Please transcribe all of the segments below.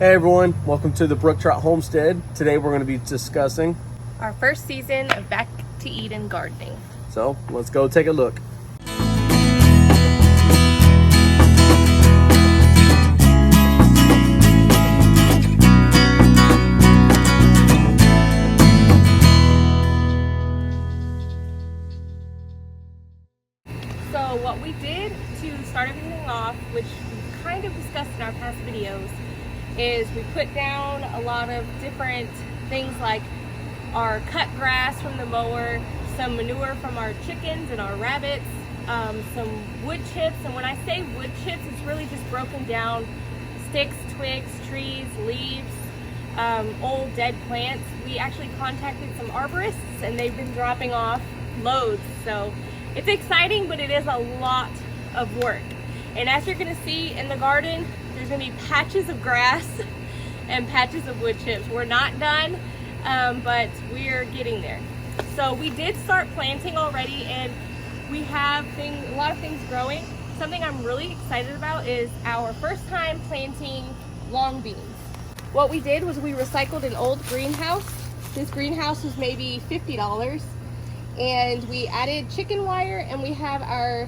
Hey everyone, welcome to the Brookshire homestead. Today we're going to be discussing our first season of Back to Eden gardening. So let's go take a look. So what we did to start everything off, which we kind of discussed in our past videos, is we put down a lot of different things like our cut grass from the mower, some manure from our chickens and our rabbits, some wood chips. And when I say wood chips, it's really just broken down sticks, twigs, trees, leaves, old dead plants. We actually contacted some arborists and they've been dropping off loads. So it's exciting, but it is a lot of work. And as you're gonna see in the garden, there's gonna be patches of grass and patches of wood chips. We're not done, but we're getting there. So we did start planting already, and we have a lot of things growing. Something I'm really excited about is our first time planting long beans. What we did was we recycled an old greenhouse. This greenhouse was maybe $50, and we added chicken wire, and we have our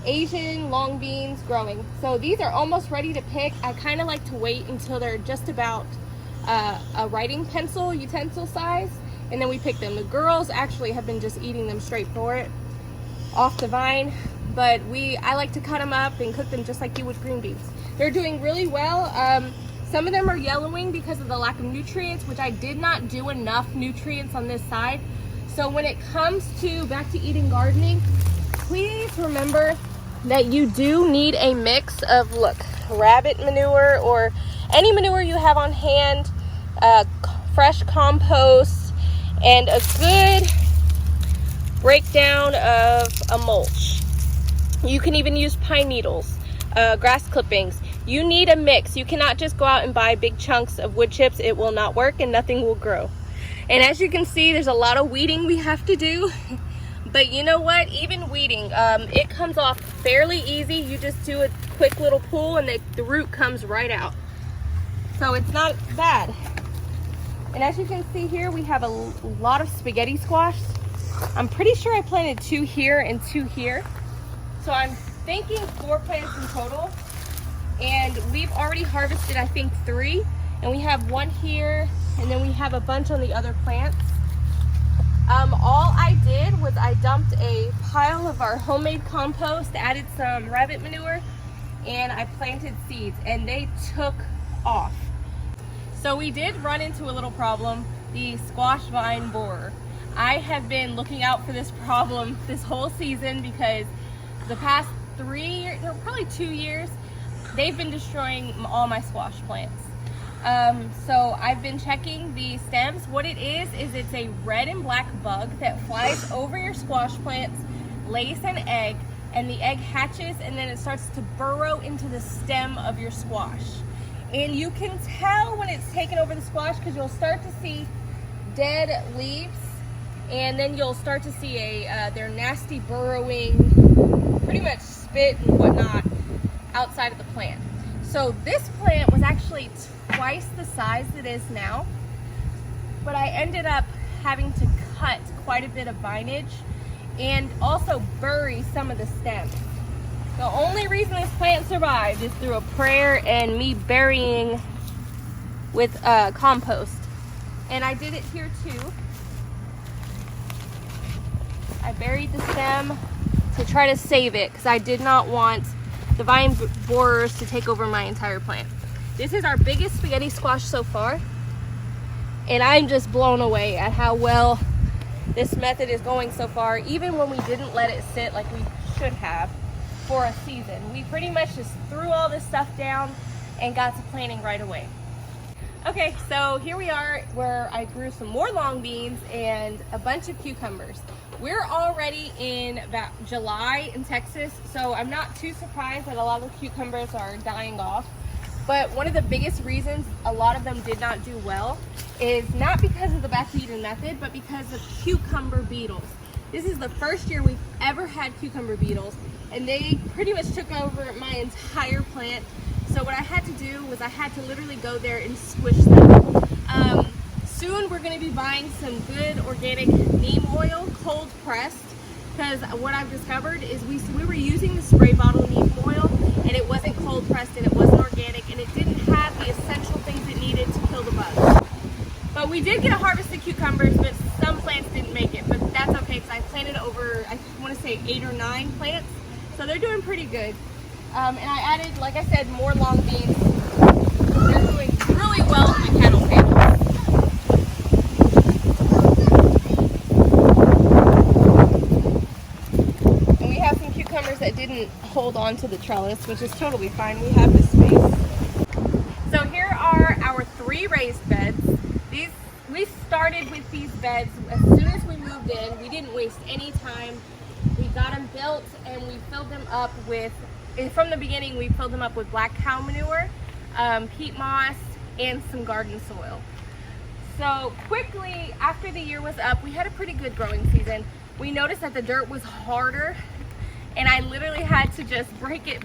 Asian long beans growing. So these are almost ready to pick. I kind of like to wait until they're just about a writing pencil utensil size, and then we pick them. The girls actually have been just eating them straight for it off the vine, but I like to cut them up and cook them just like you would green beans. They're doing really well. Some of them are yellowing because of the lack of nutrients, which I did not do enough nutrients on this side. So when it comes to Back to Eden gardening, please remember that you do need a mix of, rabbit manure or any manure you have on hand, fresh compost, and a good breakdown of a mulch. You can even use pine needles, grass clippings. You need a mix. You cannot just go out and buy big chunks of wood chips. It will not work and nothing will grow. And as you can see, there's a lot of weeding we have to do. But you know what? Even weeding, it comes off fairly easy. You just do a quick little pull and the root comes right out. So it's not bad. And as you can see here, we have a lot of spaghetti squash. I'm pretty sure I planted 2 here and 2 here. So I'm thinking 4 plants in total. And we've already harvested, I think, 3. And we have 1 here, and then we have a bunch on the other plants. All I did was I dumped a pile of our homemade compost, added some rabbit manure, and I planted seeds, and they took off. So we did run into a little problem, the squash vine borer. I have been looking out for this problem this whole season because the past 3 years, no, probably 2 years, they've been destroying all my squash plants. So I've been checking the stems. What it is it's a red and black bug that flies over your squash plants, lays an egg, and the egg hatches, and then it starts to burrow into the stem of your squash. And you can tell when it's taken over the squash because you'll start to see dead leaves, and then you'll start to see their nasty burrowing, pretty much spit and whatnot outside of the plant. So this plant was actually twice the size it is now, but I ended up having to cut quite a bit of vinage and also bury some of the stems. The only reason this plant survived is through a prayer and me burying with compost. And I did it here too. I buried the stem to try to save it because I did not want the vine borers to take over my entire plant. This is our biggest spaghetti squash so far, and I'm just blown away at how well this method is going so far, even when we didn't let it sit like we should have for a season. We pretty much just threw all this stuff down and got to planting right away. Okay, so here we are where I grew some more long beans and a bunch of cucumbers. We're already in about July in Texas, so I'm not too surprised that a lot of the cucumbers are dying off. But one of the biggest reasons a lot of them did not do well is not because of the Back to Eden method, but because of cucumber beetles. This is the first year we've ever had cucumber beetles, and they pretty much took over my entire plant. So what I had to do was I had to literally go there and squish them. Soon we're going to be buying some good organic neem oil, cold pressed, because what I've discovered is we were using the spray bottle neem oil and it wasn't cold pressed and it wasn't organic and it didn't have the essential things it needed to kill the bugs. But we did get a harvest of cucumbers, but some plants didn't make it, but that's okay because I planted over, I want to say 8 or 9 plants, so they're doing pretty good. And I added, like I said, more long beans. They're doing really well in the cattle panels. And we have some cucumbers that didn't hold on to the trellis, which is totally fine. We have the space. So here are our 3 raised beds. We started with these beds as soon as we moved in. We didn't waste any time. We got them built and we filled them up with, from the beginning, we filled them up with black cow manure, peat moss, and some garden soil. So quickly, after the year was up, we had a pretty good growing season. We noticed that the dirt was harder and I literally had to just break it.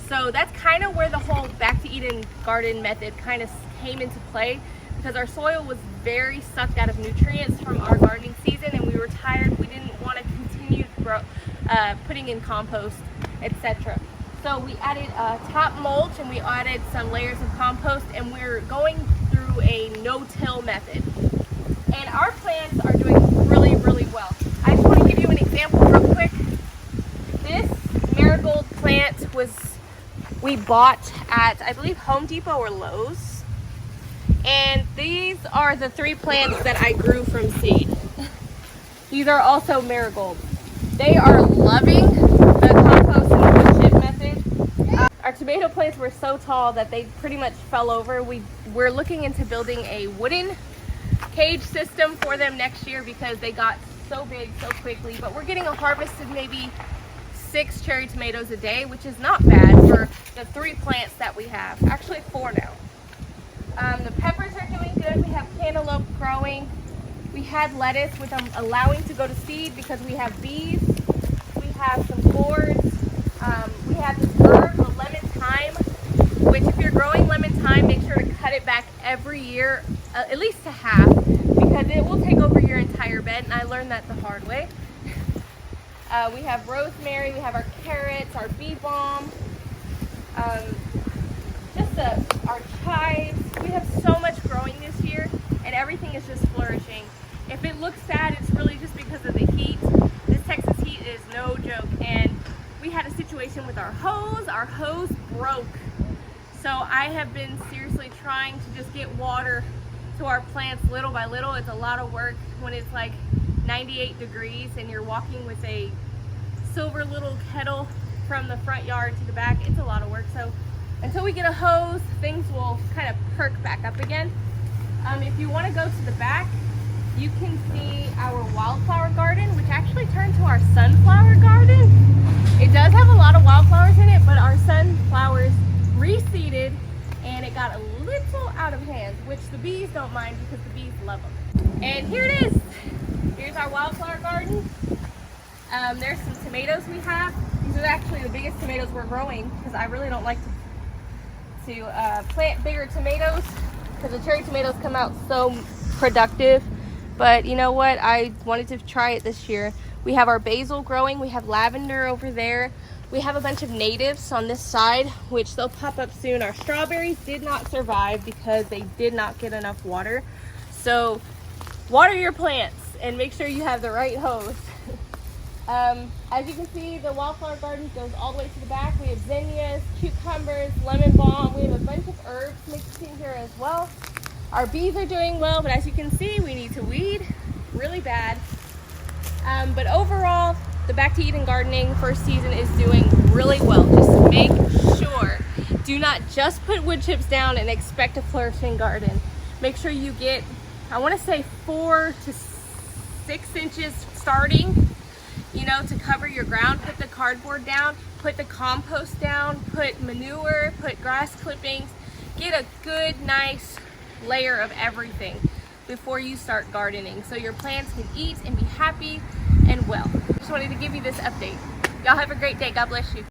So that's kind of where the whole back to Eden garden method kind of came into play, because our soil was very sucked out of nutrients from our gardening season and we were tired. We didn't want to continue putting in compost, etc. So we added top mulch and we added some layers of compost, and we're going through a no-till method. And our plants are doing really, really well. I just want to give you an example real quick. This marigold plant we bought at, I believe, Home Depot or Lowe's. And these are the 3 plants that I grew from seed. These are also marigolds. They are loving the compost and the wood chip method. Our tomato plants were so tall that they pretty much fell over. We're looking into building a wooden cage system for them next year because they got so big so quickly. But we're getting a harvest of maybe 6 cherry tomatoes a day, which is not bad for the 3 plants that we have. Actually 4 now. The peppers are doing good. We have cantaloupe growing. We had lettuce, which I'm allowing to go to seed because we have bees. We have some gourds. We have this herb, the lemon thyme, which if you're growing lemon thyme, make sure to cut it back every year, at least to half, because it will take over your entire bed, and I learned that the hard way. We have rosemary, we have our carrots, our bee balm, our chives. We have so much growing this year and everything is just flourishing. If it looks sad, it's really just because of the heat. This Texas heat is no joke, and we had a situation with our hose. Our hose broke. So I have been seriously trying to just get water to our plants little by little. It's a lot of work when it's like 98 degrees and you're walking with a silver little kettle from the front yard to the back. It's a lot of work. So until we get a hose, things will kind of perk back up again. If you want to go to the back, you can see our wildflower garden, which actually turned to our sunflower garden. It does have a lot of wildflowers in it, but our sunflowers reseeded and it got a little out of hand, which the bees don't mind because the bees love them. And here it is. Here's our wildflower garden. There's some tomatoes we have. These are actually the biggest tomatoes we're growing because I really don't like to plant bigger tomatoes because the cherry tomatoes come out so productive. But you know what? I wanted to try it this year. We have our basil growing. We have lavender over there. We have a bunch of natives on this side, which they'll pop up soon. Our strawberries did not survive because they did not get enough water. So water your plants and make sure you have the right hose. As you can see, the wildflower garden goes all the way to the back. We have zinnias, cucumbers, lemon balm. We have a bunch of herbs mixed in here as well. Our bees are doing well, but as you can see, we need to weed really bad. But overall, the Back to Eden gardening first season is doing really well. Just make sure, do not just put wood chips down and expect a flourishing garden. Make sure you get, I want to say 4 to 6 inches starting, you know, to cover your ground. Put the cardboard down, put the compost down, put manure, put grass clippings. Get a good, nice layer of everything before you start gardening so your plants can eat and be happy and well. Just wanted to give you this update. Y'all have a great day. God bless you.